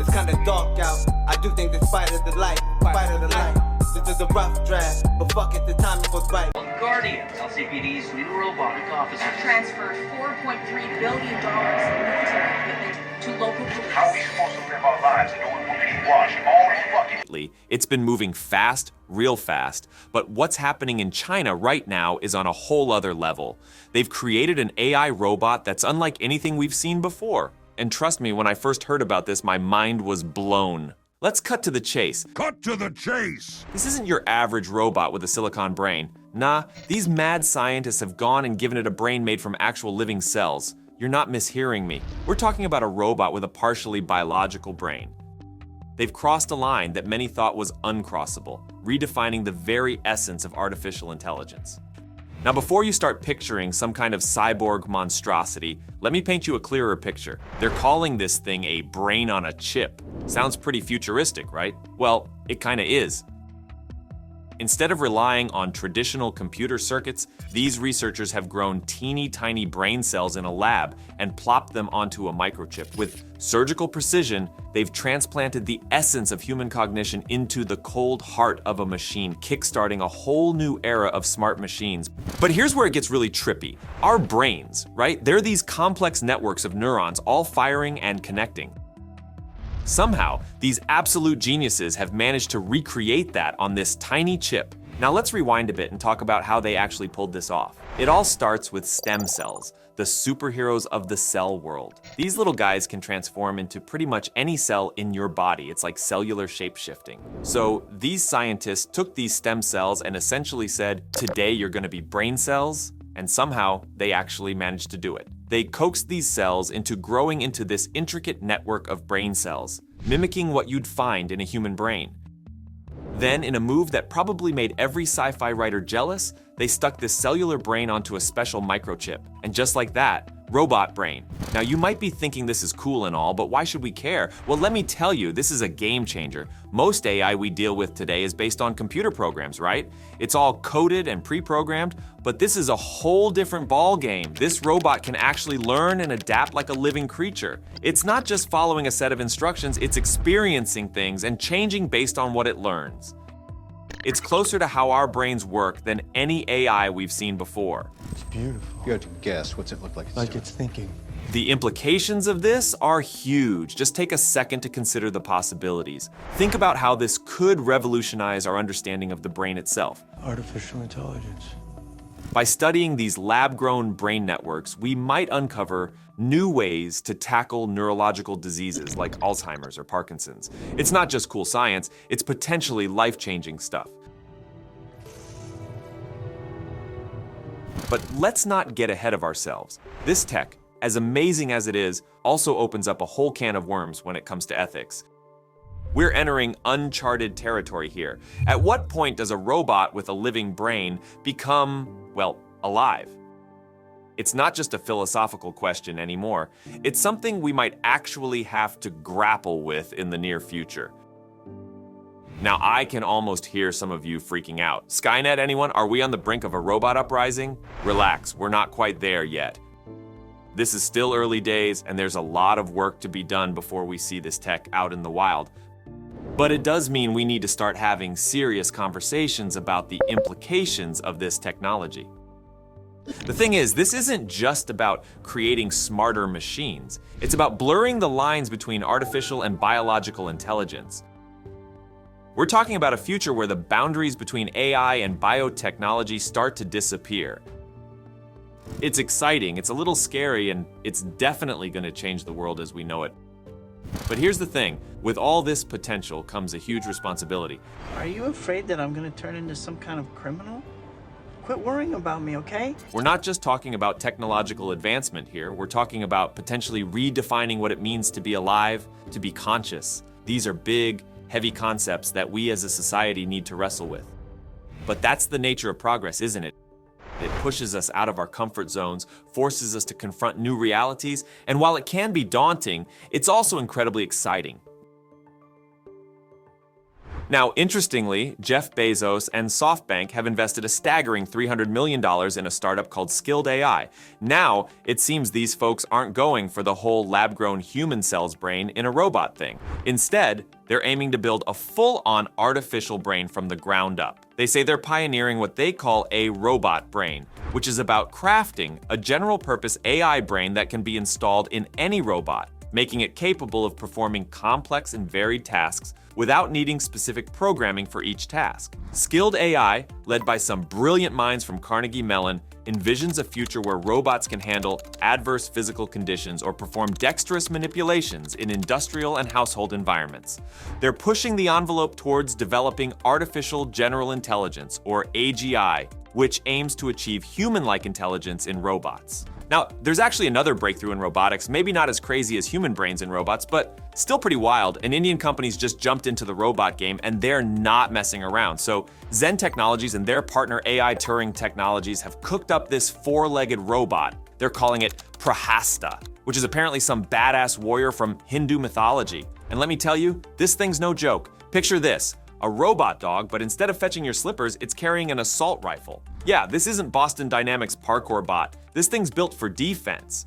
It's kinda dark out. I do think this fight of the light, fight of the light. This is a rough draft, but fuck it, the timing was right. Guardian, LCPD's new robotic officer, transferred $4.3 billion in military equipment to local police. How are we supposed to live our lives knowing we're being watched all the fucking... It's been moving fast, real fast, but what's happening in China right now is on a whole other level. They've created an AI robot that's unlike anything we've seen before. And trust me, when I first heard about this, my mind was blown. Let's cut to the chase. Cut to the chase! This isn't your average robot with a silicon brain. Nah, these mad scientists have gone and given it a brain made from actual living cells. You're not mishearing me. We're talking about a robot with a partially biological brain. They've crossed a line that many thought was uncrossable, redefining the very essence of artificial intelligence. Now, before you start picturing some kind of cyborg monstrosity, let me paint you a clearer picture. They're calling this thing a brain on a chip. Sounds pretty futuristic, right? Well, it kinda is. Instead of relying on traditional computer circuits, these researchers have grown teeny tiny brain cells in a lab and plopped them onto a microchip. With surgical precision, they've transplanted the essence of human cognition into the cold heart of a machine, kickstarting a whole new era of smart machines. But here's where it gets really trippy. Our brains, right? They're these complex networks of neurons all firing and connecting. Somehow, these absolute geniuses have managed to recreate that on this tiny chip. Now let's rewind a bit and talk about how they actually pulled this off. It all starts with stem cells, the superheroes of the cell world. These little guys can transform into pretty much any cell in your body. It's like cellular shape-shifting. So these scientists took these stem cells and essentially said, today you're gonna be brain cells, and somehow they actually managed to do it. They coaxed these cells into growing into this intricate network of brain cells, mimicking what you'd find in a human brain. Then, in a move that probably made every sci-fi writer jealous, they stuck this cellular brain onto a special microchip. And just like that, robot brain. Now you might be thinking this is cool and all, but why should we care? Well, let me tell you, this is a game changer. Most AI we deal with today is based on computer programs, right? It's all coded and pre-programmed, but this is a whole different ball game. This robot can actually learn and adapt like a living creature. It's not just following a set of instructions, it's experiencing things and changing based on what it learns. It's closer to how our brains work than any AI we've seen before. It's beautiful. If you had to guess, what's it look like? Like it's thinking. The implications of this are huge. Just take a second to consider the possibilities. Think about how this could revolutionize our understanding of the brain itself. Artificial intelligence. By studying these lab-grown brain networks, we might uncover new ways to tackle neurological diseases like Alzheimer's or Parkinson's. It's not just cool science, it's potentially life-changing stuff. But let's not get ahead of ourselves. This tech, as amazing as it is, also opens up a whole can of worms when it comes to ethics. We're entering uncharted territory here. At what point does a robot with a living brain become, well, alive? It's not just a philosophical question anymore. It's something we might actually have to grapple with in the near future. Now, I can almost hear some of you freaking out. Skynet, anyone? Are we on the brink of a robot uprising? Relax, we're not quite there yet. This is still early days, and there's a lot of work to be done before we see this tech out in the wild. But it does mean we need to start having serious conversations about the implications of this technology. The thing is, this isn't just about creating smarter machines. It's about blurring the lines between artificial and biological intelligence. We're talking about a future where the boundaries between AI and biotechnology start to disappear. It's exciting, it's a little scary, and it's definitely going to change the world as we know it. But here's the thing, with all this potential comes a huge responsibility. Are you afraid that I'm gonna turn into some kind of criminal? Quit worrying about me, okay? We're not just talking about technological advancement here, we're talking about potentially redefining what it means to be alive, to be conscious. These are big, heavy concepts that we as a society need to wrestle with. But that's the nature of progress, isn't it? It pushes us out of our comfort zones, forces us to confront new realities, and while it can be daunting, it's also incredibly exciting. Now, interestingly, Jeff Bezos and SoftBank have invested a staggering $300 million in a startup called Skilled AI. Now, it seems these folks aren't going for the whole lab-grown human cells brain in a robot thing. Instead, they're aiming to build a full-on artificial brain from the ground up. They say they're pioneering what they call a robot brain, which is about crafting a general-purpose AI brain that can be installed in any robot, making it capable of performing complex and varied tasks without needing specific programming for each task. Skilled AI, led by some brilliant minds from Carnegie Mellon, envisions a future where robots can handle adverse physical conditions or perform dexterous manipulations in industrial and household environments. They're pushing the envelope towards developing artificial general intelligence, or AGI, which aims to achieve human-like intelligence in robots. Now, there's actually another breakthrough in robotics, maybe not as crazy as human brains in robots, but still pretty wild. An Indian company's just jumped into the robot game, and they're not messing around. So Zen Technologies and their partner AI Turing Technologies have cooked up this four-legged robot. They're calling it Prahasta, which is apparently some badass warrior from Hindu mythology. And let me tell you, this thing's no joke. Picture this. A robot dog, but instead of fetching your slippers, it's carrying an assault rifle. Yeah, this isn't Boston Dynamics parkour bot. This thing's built for defense.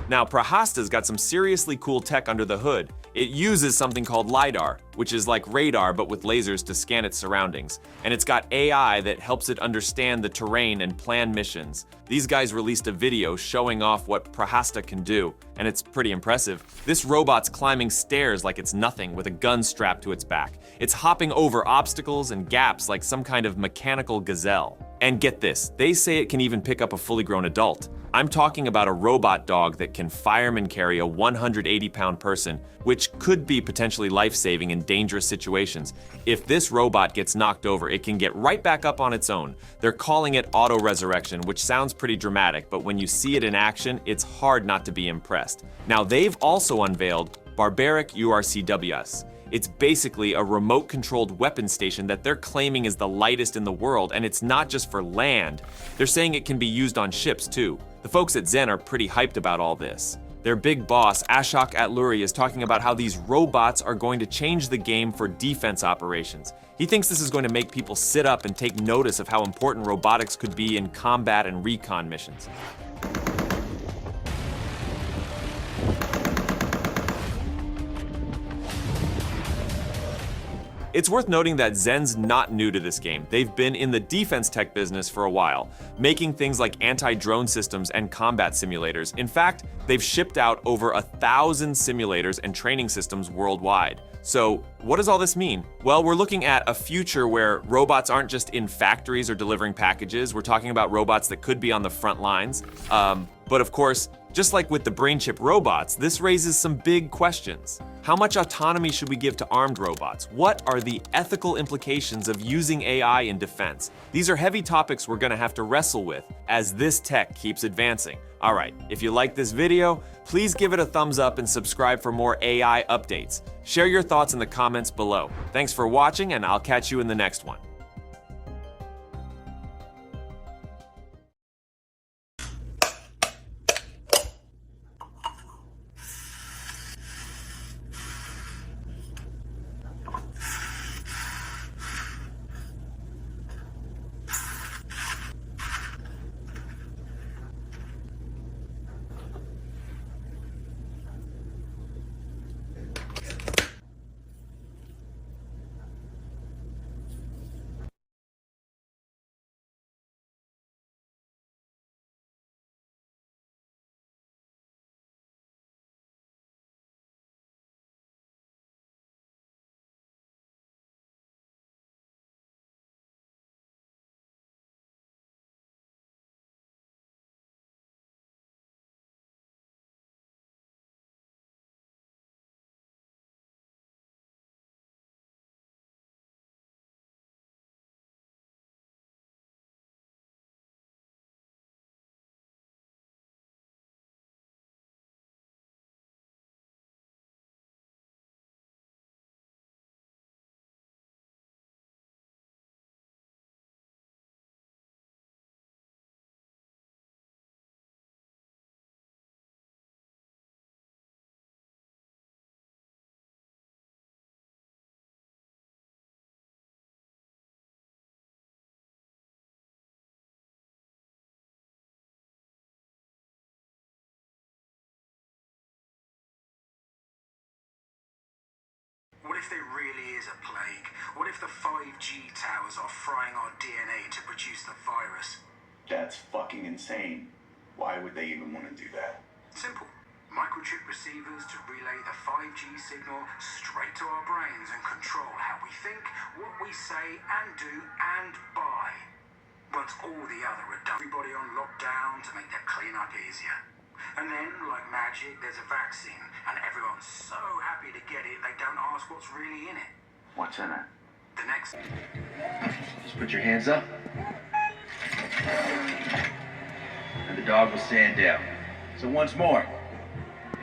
Now, Prahasta's got some seriously cool tech under the hood. It uses something called LiDAR, which is like radar but with lasers to scan its surroundings. And it's got AI that helps it understand the terrain and plan missions. These guys released a video showing off what Prahasta can do, and it's pretty impressive. This robot's climbing stairs like it's nothing with a gun strapped to its back. It's hopping over obstacles and gaps like some kind of mechanical gazelle. And get this, they say it can even pick up a fully grown adult. I'm talking about a robot dog that can fireman carry a 180-pound person, which could be potentially life-saving in dangerous situations. If this robot gets knocked over, it can get right back up on its own. They're calling it auto-resurrection, which sounds pretty dramatic, but when you see it in action, it's hard not to be impressed. Now, they've also unveiled Barbaric URCWS. It's basically a remote-controlled weapon station that they're claiming is the lightest in the world, and it's not just for land. They're saying it can be used on ships, too. The folks at Zen are pretty hyped about all this. Their big boss, Ashok Atluri, is talking about how these robots are going to change the game for defense operations. He thinks this is going to make people sit up and take notice of how important robotics could be in combat and recon missions. It's worth noting that Zen's not new to this game. They've been in the defense tech business for a while, making things like anti-drone systems and combat simulators. In fact, they've shipped out over 1,000 simulators and training systems worldwide. So, what does all this mean? Well, we're looking at a future where robots aren't just in factories or delivering packages. We're talking about robots that could be on the front lines. But of course, just like with the brain chip robots, this raises some big questions. How much autonomy should we give to armed robots? What are the ethical implications of using AI in defense? These are heavy topics we're gonna have to wrestle with as this tech keeps advancing. All right, if you like this video, please give it a thumbs up and subscribe for more AI updates. Share your thoughts in the comments below. Thanks for watching, and I'll catch you in the next one. if there really is a plague? What if the 5G towers are frying our DNA to produce the virus? That's fucking insane. Why would they even want to do that? Simple. Microchip receivers to relay the 5G signal straight to our brains and control how we think, what we say and do and buy. Once all the other are done, everybody on lockdown to make their cleanup easier. And then, like magic, there's a vaccine, and everyone's so happy to get it, they don't ask what's really in it. What's in it? The next... Just put your hands up. And the dog will stand down. So once more,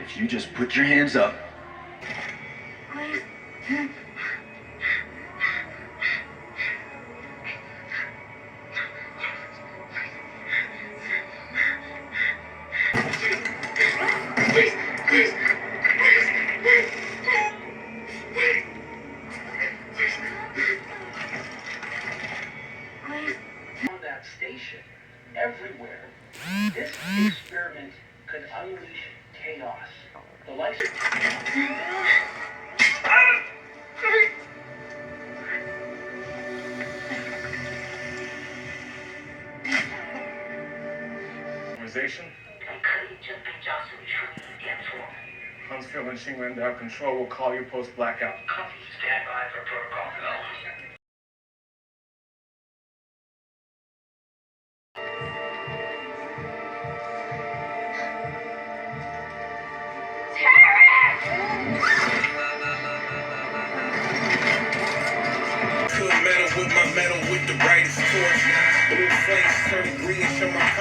if you just put your hands up. On that station, everywhere, this experiment could unleash chaos. The license. Organization. Huntsville and Xingren Control will call you post blackout. Stand by for protocol development. Metal with my metal with the brightest torch. Blue flames turn green, show my